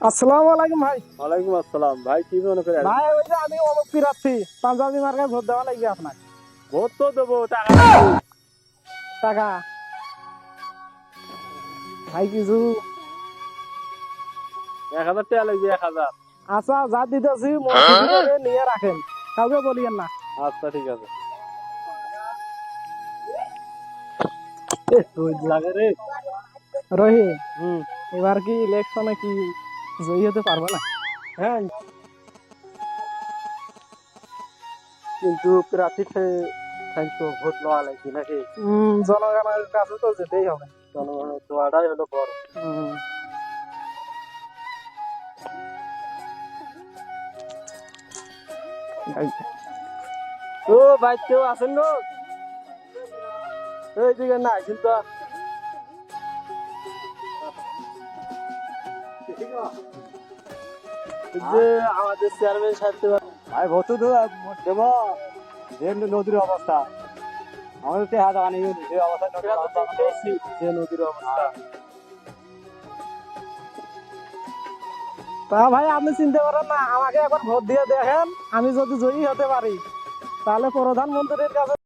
আসসালামু আলাইকুম ভাই। ওয়ালাইকুম আসসালাম ভাই, কি মনে করে ভাই ওই যে আমি অমুক প্রার্থী পাঞ্জাবি মার্কায় ভোট দেওয়া লাগবে আপনার। ভোট তো দেবো, টাকা লাগবে। টাকা ভাই কিছু 1,000 টাকা লাগবে, 1,000। আচ্ছা যা দিতেছি মসজিদ করে নিয়ে রাখেন, কাউকে বলিয়েন না। আচ্ছা ঠিক আছে। লাগে রে রহি, হুম। এবার কি ইলেকশনে কি জয়ী হতে পারবে না? হ্যাঁ, কিন্তু প্রার্থী ভোট লওয়া লাগবে নাকি? জনগণের কাছে তো যেতেই হবে। জনগণের দোয়াটাই হলো বড়। হুম, ও ভাই, কেউ আছেন গো? এই দিকে না কিন্তু যে আমাদের চেয়ারম্যান সাহেব ভাই ভোট তো দেব। যে নদীর অবস্থা, আমাদের তো হাত আনি যে অবস্থা, যে নদীর অবস্থা। তা ভাই আপনি চিন্তা করেন না, আমাকে একবার ভোট দিয়ে দেখেন, আমি যদি জয়ী হতে পারি তাহলে প্রধানমন্ত্রীর কাছে